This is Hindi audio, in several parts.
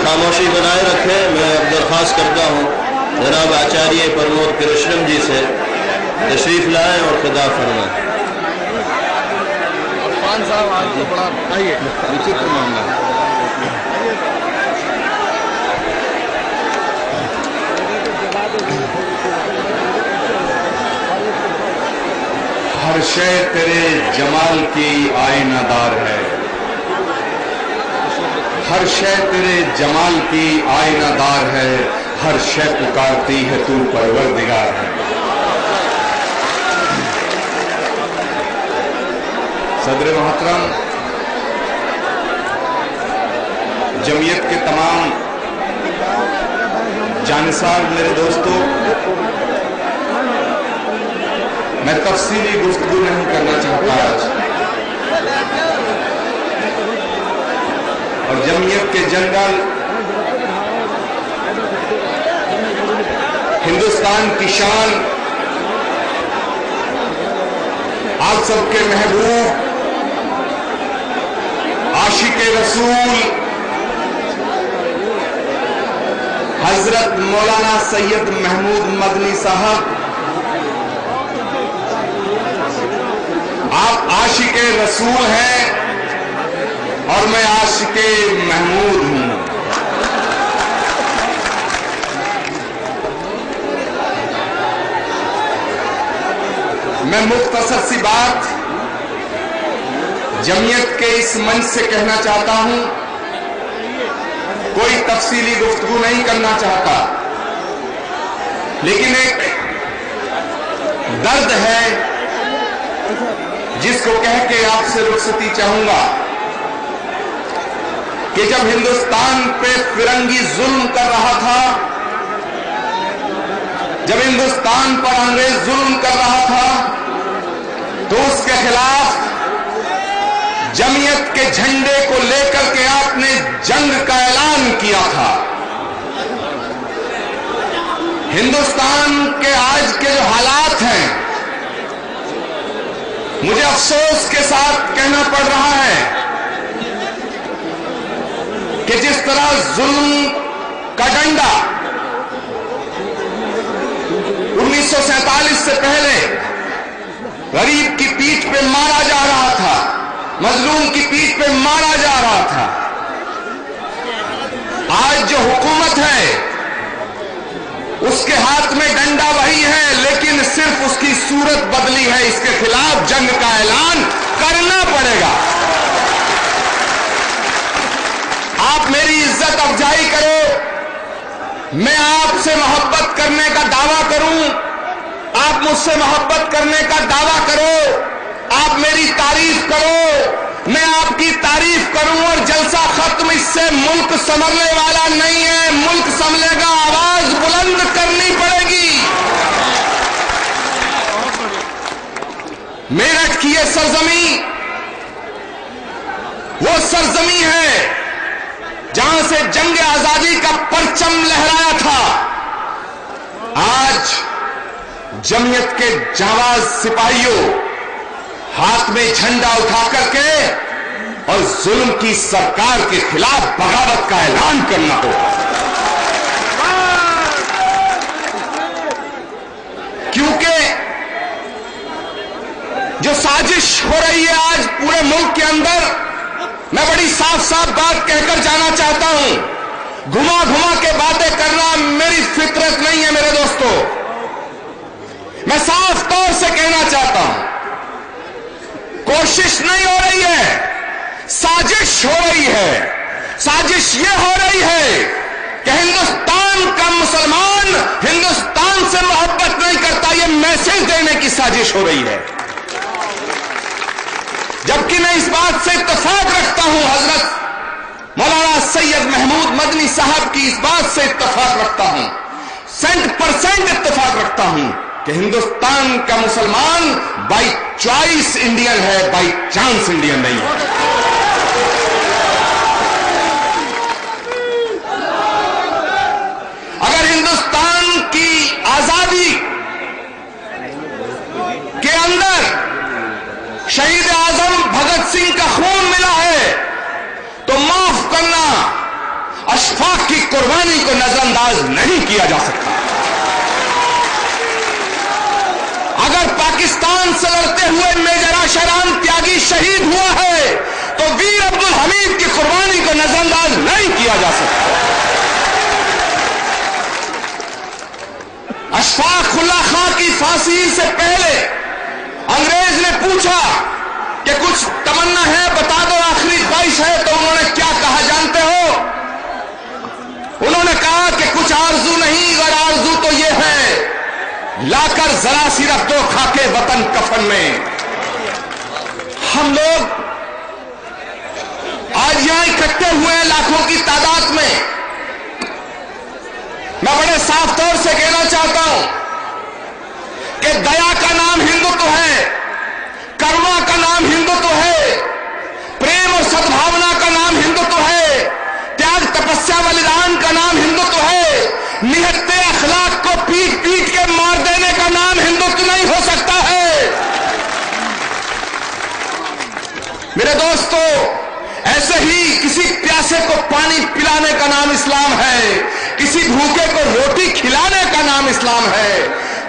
खामोशी बनाए रखें। मैं अब दरख्वास्त करता हूँ जनाब आचार्य प्रमोद कृष्णम जी से तशरीफ लाएं और खिताब फरमाएं। साहब आज तो बड़ा आइए विचित्र मामला है। हर शय तेरे जमाल की आईनादार है, हर शय तेरे जमाल की आईनादार है, हर शय पुकारती है तू परवरदिगार है। सदर मोहतरम, जमीयत के तमाम जानिसार मेरे दोस्तों, मैं तफसीली गुफ्तगू नहीं करना चाहता आज, और जमीयत के जनरल, हिंदुस्तान की शान, आप सबके महबूब, आशिके रसूल हजरत मौलाना सैयद महमूद मदनी साहब, आप आशिके रसूल हैं और मैं आशिके महमूद हूं। मैं मुख्तसर सी बात जमीयत के इस मंच से कहना चाहता हूं, कोई तफसीली गुफ्तगू नहीं करना चाहता, लेकिन एक दर्द है जिसको कह के आपसे रुखसती चाहूंगा कि जब हिंदुस्तान पे फिरंगी जुल्म कर रहा था, जब हिंदुस्तान पर अंग्रेज जुल्म कर रहा था, तो उसके खिलाफ जमीयत के झंडे को लेकर के आपने जंग का ऐलान किया था। हिंदुस्तान के आज के जो हालात हैं, मुझे अफसोस के साथ कहना पड़ रहा है कि जिस तरह जुल्म का डंडा 1947 से पहले गरीब की पीठ पे मारा जा रहा था, मजलूम की पीठ पे मारा जा रहा था, आज जो हुकूमत है उसके हाथ में डंडा वही है, लेकिन सिर्फ उसकी सूरत बदली है। इसके खिलाफ जंग का ऐलान करना पड़ेगा। आप मेरी इज्जत अफजाई करो, मैं आपसे मोहब्बत करने का दावा करूं, आप मुझसे मोहब्बत करने का दावा करो, आप मेरी तारीफ करो, मैं आपकी तारीफ करूं और जलसा खत्म। इससे मुल्क संभलने वाला नहीं है, मुल्क संभलेगा, आवाज बुलंद करनी पड़ेगी। मेरठ की ये सरजमी वो सरजमी है जहां से जंग आजादी का परचम लहराया था। आज जमीयत के जाबाज सिपाहियों हाथ में झंडा उठा करके और जुल्म की सरकार के खिलाफ बगावत का ऐलान करना होगा, क्योंकि जो साजिश हो रही है आज पूरे मुल्क के अंदर, मैं बड़ी साफ साफ बात कहकर जाना चाहता हूं। घुमा घुमा के बातें करना मेरी फितरत नहीं है मेरे दोस्तों। मैं साफ तौर से कहना चाहता हूं, कोशिश नहीं हो रही है, साजिश हो रही है। साजिश ये हो रही है कि हिंदुस्तान का मुसलमान हिंदुस्तान से मोहब्बत नहीं करता, ये मैसेज देने की साजिश हो रही है। जबकि मैं इस बात से इत्तेफाक रखता हूं, हजरत मौलाना सैयद महमूद मदनी साहब की इस बात से इत्तेफाक रखता हूं, 100% इत्तेफाक रखता हूं कि हिंदुस्तान का मुसलमान बाई चॉइस इंडियन है, बाई चांस इंडियन नहीं है। अगर हिंदुस्तान की आजादी के अंदर शहीद आजम भगत सिंह का खून मिला है तो माफ करना, अशफाक की कुर्बानी को नजरअंदाज नहीं किया जा सकता। अगर पाकिस्तान से लड़ते हुए मेजर आशराम त्यागी शहीद हुआ है तो वीर अब्दुल हमीद की कुर्बानी को नजरअंदाज नहीं किया जा सकता। अशफाक उल्लाह खां की फांसी से पहले अंग्रेज ने पूछा कि कुछ तमन्ना है, बता दो, आखिरी ख्वाहिश है, तो उन्होंने क्या कहा जानते हो? उन्होंने कहा कि कुछ आरजू नहीं, अगर आरजू तो यह है, लाकर जरा सी रख दो खाके वतन कफन में। हम लोग आज यहां इकट्ठे हुए हैं लाखों की तादाद में। मैं बड़े साफ तौर से कहना चाहता हूं कि दया का नाम हिंदुत्व है, करुणा का नाम हिंदुत्व है, प्रेम और सद्भावना का नाम हिंदुत्व है, त्याग तपस्या बलिदान का नाम हिंदुत्व है। निहत्ते अखलाक को पीट पीट के मार देने का नाम हिंदुत्व नहीं हो सकता है। मेरे दोस्तों, ऐसे ही किसी प्यासे को पानी पिलाने का नाम इस्लाम है, किसी भूखे को रोटी खिलाने का नाम इस्लाम है,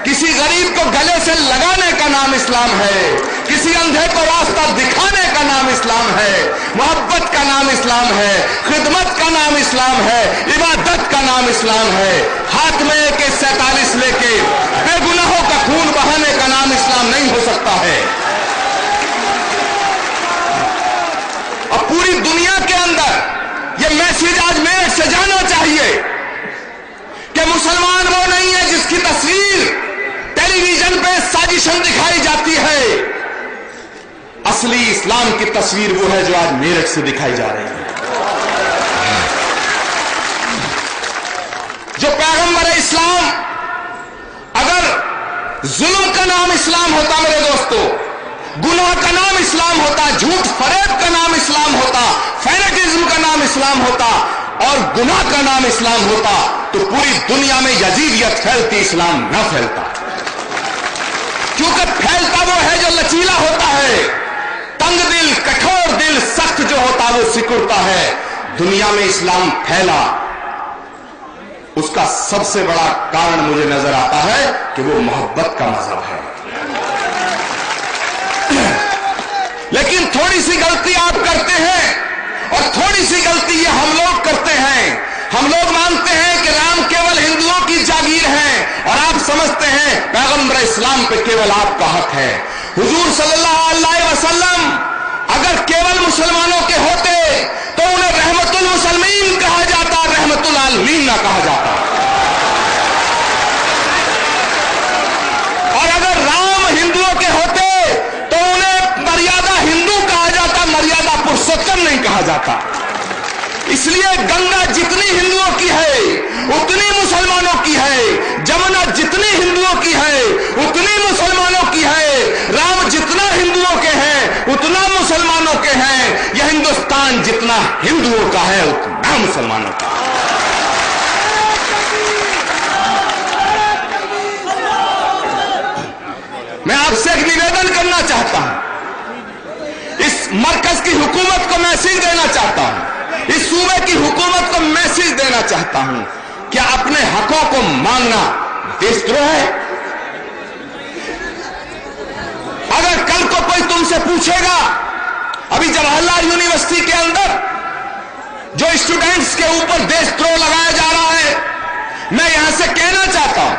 किसी गरीब को गले से लगाने का नाम इस्लाम है, किसी अंधे को रास्ता दिखाने का नाम इस्लाम है, मोहब्बत का नाम इस्लाम है, खिदमत का नाम इस्लाम है, इबादत का नाम इस्लाम है। हाथ में AK-47 लेके बेगुनाहों का खून बहाने का नाम इस्लाम नहीं हो सकता है। और पूरी दुनिया के अंदर यह मैसेज आज मेरठ से जाना चाहिए कि मुसलमान वो नहीं है जिसकी तस्वीर टेलीविजन पे साजिशन दिखाई जाती है। असली इस्लाम की तस्वीर वो है जो आज मेरठ से दिखाई जा रही है। जो पैगंबर इस्लाम, अगर जुल्म का नाम इस्लाम होता मेरे दोस्तों, गुनाह का नाम इस्लाम होता, झूठ फरेब का नाम इस्लाम होता, फैनेटिज्म का नाम इस्लाम होता और गुनाह का नाम इस्लाम होता, तो पूरी दुनिया में यजीदियत फैलती, इस्लाम ना फैलता। क्योंकि फैलता वो है जो लचीला होता है, तंग दिल, कठोर दिल, सख्त जो होता वो सिकुड़ता है। दुनिया में इस्लाम फैला, उसका सबसे बड़ा कारण मुझे नजर आता है कि वो मोहब्बत का मजहब है। लेकिन थोड़ी सी गलती आप करते हैं और थोड़ी सी गलती ये हम लोग करते हैं। हम लोग मानते हैं कि राम केवल हिंदुओं की जागीर है और आप समझते हैं पैगंबर इस्लाम पे केवल आपका हक है। हुजूर सल्लल्लाहु अलैहि वसल्लम अगर केवल मुसलमानों के होते तो उन्हें रहमतुल मुसलमीन कहा जाता, रहमतुल आलमीन ना कहा जाता। और अगर राम हिंदुओं के होते तो उन्हें मर्यादा हिंदू कहा जाता, मर्यादा पुरुषोत्तम नहीं कहा जाता। इसलिए गंगा जितनी हिंदुओं की है उतनी मुसलमानों की है, जमुना जितनी हिंदुओं की है उतनी मुसलमानों की है, राम जितना हिंदुओं के हैं उतना मुसलमानों के हैं, यह हिंदुस्तान जितना हिंदुओं का है उतना मुसलमानों का। मैं आपसे एक निवेदन करना चाहता हूं, इस मरकज की हुकूमत को मैसेज देना चाहता हूं, इस सूबे की हुकूमत को मैसेज देना चाहता हूं कि अपने हकों को मांगना देशद्रोह है। अगर कल को कोई तुमसे पूछेगा, अभी जवाहरलाल यूनिवर्सिटी के अंदर जो स्टूडेंट्स के ऊपर देशद्रोह लगाया जा रहा है, मैं यहां से कहना चाहता हूं,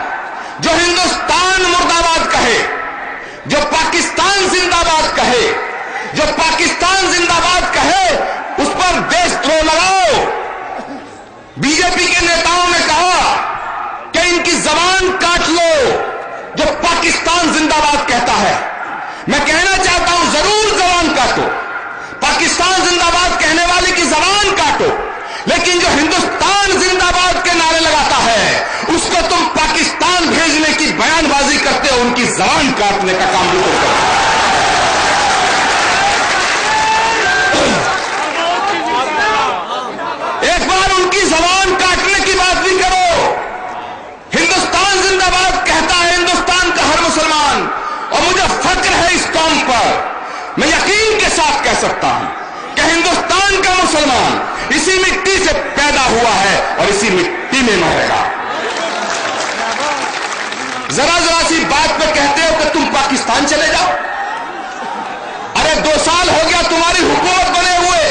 जो हिंदुस्तान मुर्दाबाद कहे, जो पाकिस्तान जिंदाबाद कहे, जो पाकिस्तान जिंदाबाद कहे, उस पर देशद्रोह लगाओ। बीजेपी के नेताओं ने कहा कि इनकी जबान काट लो जो पाकिस्तान जिंदाबाद कहता है। मैं कहना चाहता हूं जरूर जबान काटो, पाकिस्तान जिंदाबाद कहने वाले की जबान काटो, लेकिन जो हिंदुस्तान जिंदाबाद के नारे लगाता है उसको तुम पाकिस्तान भेजने की बयानबाजी करते हो, उनकी जबान काटने का काम भी तुम करते हो। एक बार उनकी जबान काटने की बात भी करो। हिंदुस्तान जिंदाबाद कहता है हिंदुस्तान का हर मुसलमान, और मुझे फक्र है इस कौम पर। मैं यकीन के साथ कह सकता हूं कि हिंदुस्तान का मुसलमान इसी मिट्टी से पैदा हुआ है, और इसी मिट्टी में मरेगा। जरा जरा सी बात पे कहते हो कि तुम पाकिस्तान चले जाओ। अरे 2 साल हो गया तुम्हारी हुकूमत बने हुए,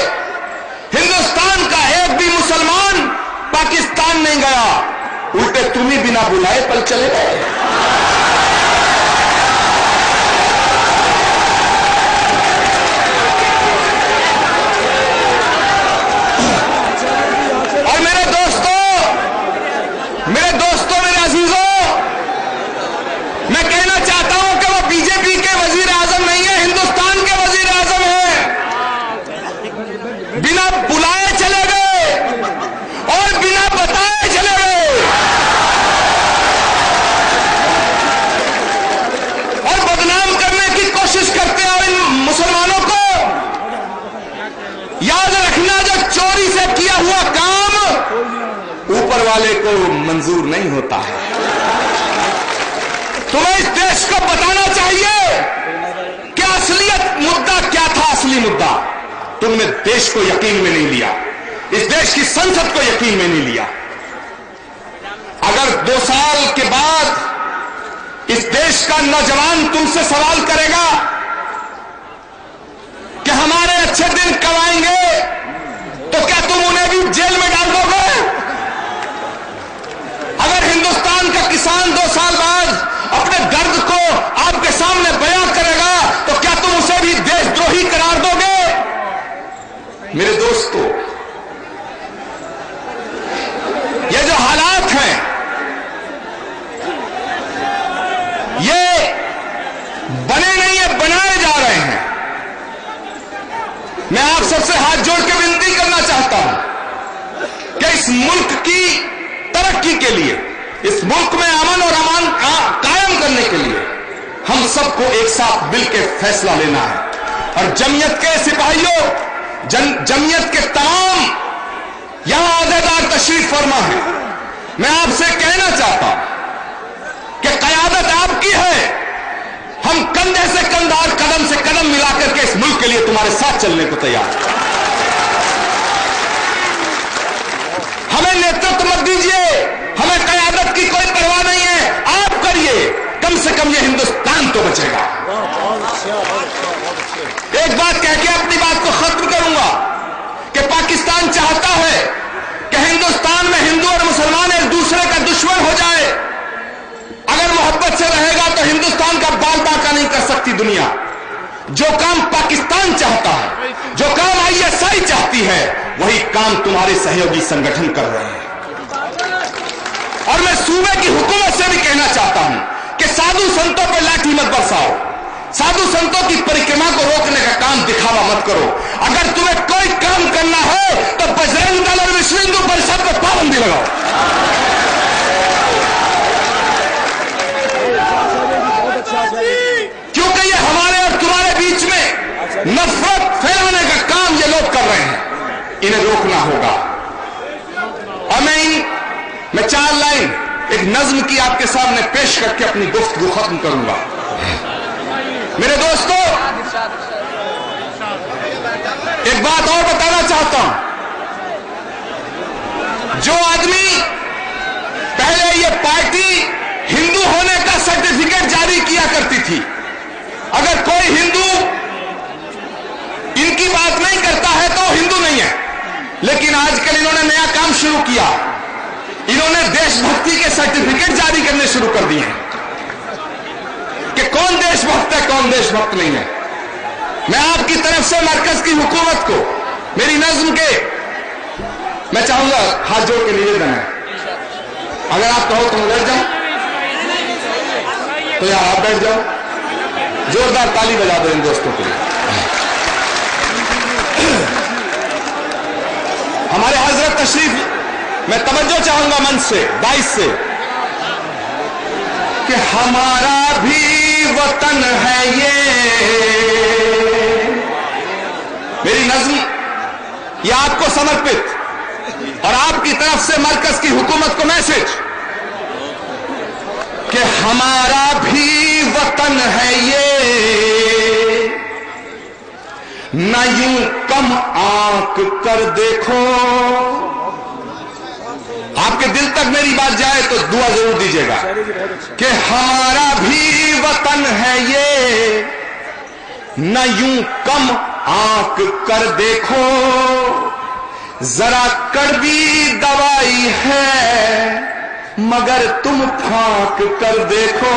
हिंदुस्तान का एक भी मुसलमान पाकिस्तान नहीं गया, उल्टे तुम ही बिना बुलाए पल चले गए। और मेरे दोस्तों, मेरे अजीजों, मैं कहना चाहता हूं कि वो बीजेपी के वजीर आजम नहीं है, हिंदुस्तान के वजीर आजम है। बिना बुलाए चले गए और बिना बताए चले गए और बदनाम करने की कोशिश करते हैं। और इन मुसलमानों को याद रखना, जो चोरी से किया हुआ काम ऊपर वाले को मंजूर नहीं होता है। तुम्हें इस देश को बताना चाहिए कि असलियत मुद्दा क्या था। असली मुद्दा तुमने देश को यकीन में नहीं लिया, इस देश की संसद को यकीन में नहीं लिया। अगर 2 साल के बाद इस देश का नौजवान तुमसे सवाल करेगा कि हमारे अच्छे दिन कब आएंगे, तो क्या तुम उन्हें भी जेल में डाल दोगे? अगर हिंदुस्तान का किसान 2 साल बाद अपने दर्द को आपके सामने बयां करेगा, तो क्या तुम उसे भी देशद्रोही करार दोगे? मेरे दोस्तों, ये जो हालात हैं, ये बने नहीं है, बनाए जा रहे हैं। मैं आप सबसे हाथ जोड़ के विनती करना चाहता हूं कि इस मुल्क की तरक्की के लिए, इस मुल्क में अमन और अमान कायम करने के लिए हम सबको एक साथ मिलकर फैसला लेना है। और जमीयत के सिपाहियों, जमीयत के तमाम यहां अहदेदार तशरीफ फरमा है, मैं आपसे कहना चाहता हूं कि क़यादत आपकी है। हम कंधे से कंधा और कदम से कदम मिलाकर के इस मुल्क के लिए तुम्हारे साथ चलने को तैयार हैं। हमें नेतृत्व मत दीजिए, हमें क़यादत की कोई परवाह नहीं है, आप करिए, कम से कम ये हिंदुस्तान तो बचेगा। एक बात कह के अपनी बात को खत्म करूंगा कि पाकिस्तान चाहता है कि हिंदुस्तान में हिंदू और मुसलमान एक दूसरे का दुश्मन हो जाए। अगर मोहब्बत से रहेगा तो हिंदुस्तान का बाल बांका नहीं कर सकती दुनिया। जो काम पाकिस्तान चाहता है, जो काम ISI चाहती है, वही काम तुम्हारे सहयोगी संगठन कर रहे हैं। और मैं सूबे की हुकूमत से भी कहना चाहता हूं कि साधु संतों पर लाठी मत बरसाओ, साधु संतों की परिक्रमा को रोकने का काम दिखावा मत करो। अगर तुम्हें कोई काम करना हो तो बजरंग दल और विश्व हिंदू परिषद पर पाबंदी लगाओ। क्योंकि ये हमारे और तुम्हारे बीच में नफरत फैलाने का काम ये लोग कर रहे हैं, इन्हें रोकना होगा। और मैं 4 लाइन एक नज्म की आपके सामने पेश करके अपनी गुफ्तगू खत्म करूंगा। मेरे दोस्तों, एक बात और बताना चाहता हूं। जो आदमी पहले ये पार्टी हिंदू होने का सर्टिफिकेट जारी किया करती थी, अगर कोई हिंदू इनकी बात नहीं करता है तो हिंदू नहीं है। लेकिन आजकल इन्होंने नया काम शुरू किया, इन्होंने देशभक्ति के सर्टिफिकेट जारी करने शुरू कर दिए हैं कि कौन देशभक्त है, कौन देशभक्त नहीं है। मैं आपकी तरफ से मरकज की हुकूमत को मेरी नज्म के मैं चाहूंगा हाथ जोड़ के निवेदन है, अगर आप कहो तो मैं बैठ जाऊं, तो यार आप बैठ जाओ। जोरदार ताली बजा दो इन दोस्तों के लिए। हमारे हजरत तशरीफ, मैं तवज्जो चाहूंगा मंच से, दाइश से, कि हमारा भी वतन है ये। मेरी नज्म ये आपको समर्पित और आपकी तरफ से मरकज की हुकूमत को मैसेज कि हमारा भी वतन है ये, न यूं कम आंक कर देखो, आपके दिल तक मेरी बात जाए तो दुआ जरूर दीजिएगा कि हमारा भी वतन है ये, न यूं कम आंक कर देखो, जरा कड़वी दवाई है मगर तुम फांक कर देखो,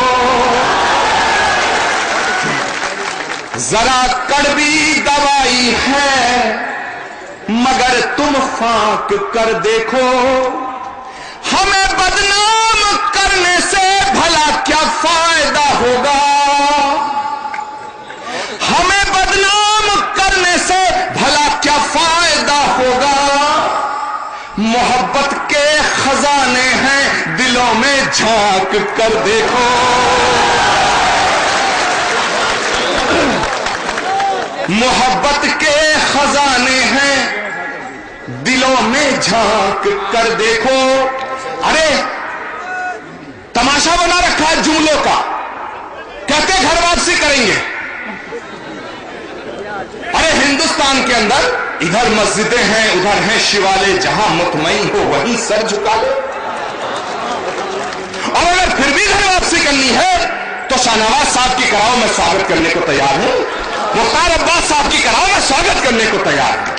जरा कड़वी दवाई है मगर तुम फांक कर देखो, हमें बदनाम करने से भला क्या फायदा होगा, हमें बदनाम करने से भला क्या फायदा होगा, मोहब्बत के खजाने हैं दिलों में झांक कर देखो, मोहब्बत के खजाने हैं दिलों में झांक कर देखो। अरे तमाशा बना रखा है जुमलों का, कहते घर वापसी करेंगे। अरे हिंदुस्तान के अंदर इधर मस्जिदें हैं, उधर हैं शिवालय, जहां मुतमईन हो वहीं सर झुका ले। और अगर फिर भी घर वापसी करनी है तो शाहनवाज साहब की कराओ, मैं स्वागत करने को तैयार हूं। मुख्तार अब्बास साहब की कराओ, मैं स्वागत करने को तैयार हूं।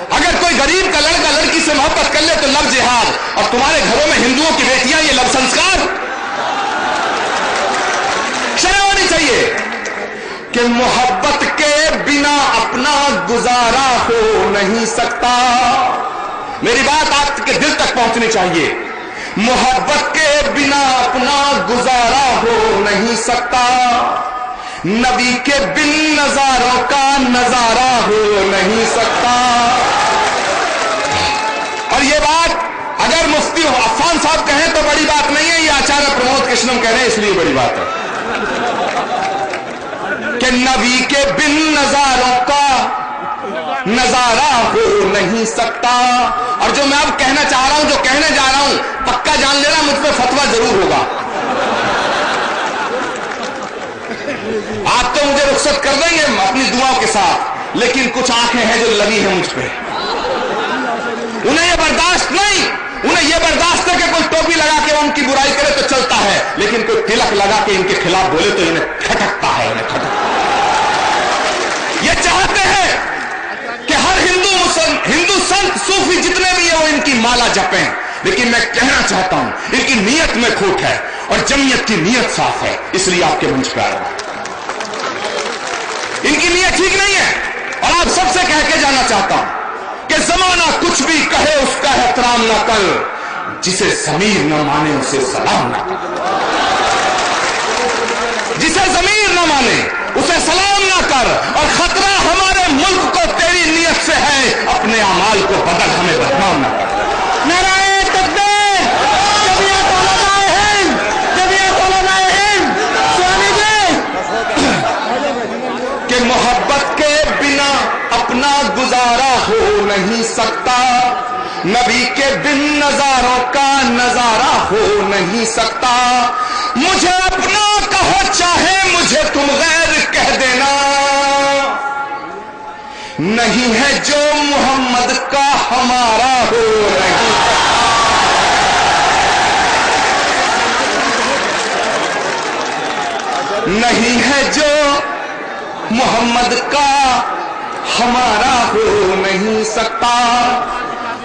अगर कोई गरीब का लड़का लड़की से मोहब्बत कर ले तो लव जिहाद, और तुम्हारे घरों में हिंदुओं की बेटियां ये लव संस्कार शर्म होनी चाहिए कि मोहब्बत के बिना अपना गुजारा हो नहीं सकता। मेरी बात आपके दिल तक पहुंचनी चाहिए। मोहब्बत के बिना अपना गुजारा हो नहीं सकता, नबी के बिन नजारों का नजारा हो नहीं सकता। और ये बात अगर मुफ्ती अफान साहब कहें तो बड़ी बात नहीं है, ये आचार्य प्रमोद कृष्णम कह रहे हैं इसलिए बड़ी बात है कि नबी के बिन नजारों का नजारा हो नहीं सकता। और जो मैं अब कहना चाह रहा हूं, जो कहने जा रहा हूं, पक्का जान लेना मुझ पे फतवा जरूर होगा। आप तो मुझे रुखसत कर देंगे अपनी दुआओं के साथ, लेकिन कुछ आंखें हैं जो लगी हैं मुझ पे, उन्हें यह बर्दाश्त नहीं, उन्हें यह बर्दाश्त है कि कोई टोपी लगा के उनकी बुराई करे तो चलता है, लेकिन कोई तिलक लगा के इनके खिलाफ बोले तो इन्हें खटकता है, इन्हें खटकता है। ये चाहते हैं कि हर हिंदू संत सूफी जितने भी है वो इनकी माला जपें, लेकिन मैं कहना चाहता हूं इनकी नीयत में खोट है और जमीयत की नीयत साफ है, इसलिए आपके मंच पर आया हूं। इनकी नीयत ठीक नहीं है और आप सबसे कह के जाना चाहता हूं कि जमाना कुछ भी कहे उसका एहतराम ना कर, जिसे जमीर न माने उसे सलाम ना कर, जिसे जमीर न माने उसे सलाम ना कर। और खतरा हमारे मुल्क को तेरी नीयत से है, अपने अमाल को बदल, हमें बदनाम ना कर। नाराए तकबीर, जमीयत उलमाए हिंद, जमीयत उलमाए हिंद। स्वामी जी कि मोहब्बत के बिना अपना गुजारा हो नहीं सकता, नबी के बिन नजारों का नजारा हो नहीं सकता। मुझे अपना कहो चाहे मुझे तुम गैर कह देना, नहीं है जो मोहम्मद का हमारा हो नहीं है जो मोहम्मद का हमारा हो नहीं सकता।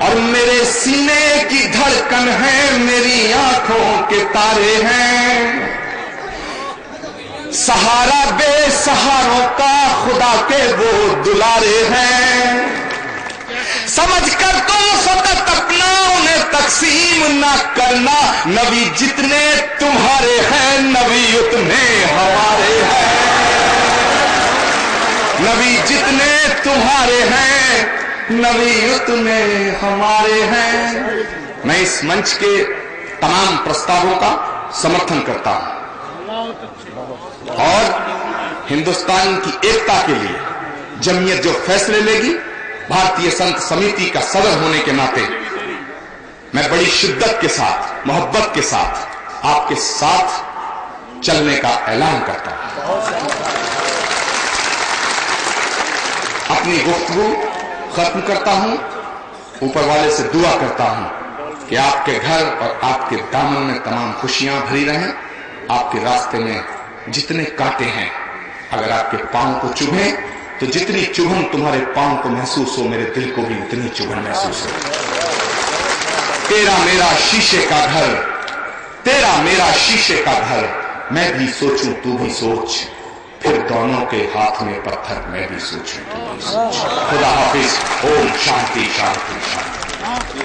और मेरे सीने की धड़कन है, मेरी आंखों के तारे हैं, सहारा बेसहारों का खुदा के वो दुलारे हैं। समझकर तुम फकत अपना उन्हें तकसीम ना करना, नबी जितने तुम्हारे हैं नबी उतने हमारे हैं, नबी जितने तुम्हारे हैं नबी उतने हमारे हैं। मैं इस मंच के तमाम प्रस्तावों का समर्थन करता हूं और हिंदुस्तान की एकता के लिए जमीयत जो फैसले लेगी, भारतीय संत समिति का सदर होने के नाते मैं बड़ी शिद्दत के साथ, मोहब्बत के साथ आपके साथ चलने का ऐलान करता हूं। अपनी गुफ्तगू खत्म करता हूं, ऊपर वाले से दुआ करता हूं कि कि आपके घर और आपके दामन में तमाम खुशियां भरी रहें। आपके रास्ते में जितने कांटे हैं, अगर आपके पांव को चुभे तो जितनी चुभन तुम्हारे पांव को महसूस हो, मेरे दिल को भी उतनी चुभन महसूस हो। तेरा मेरा शीशे का घर, तेरा मेरा शीशे का घर, मैं भी सोचूं तू भी सोच, फिर दोनों के हाथ में पत्थर, मैं भी सोचूं तू भी सोच। खुदा हाफिज। ओम शांति शांति शांति।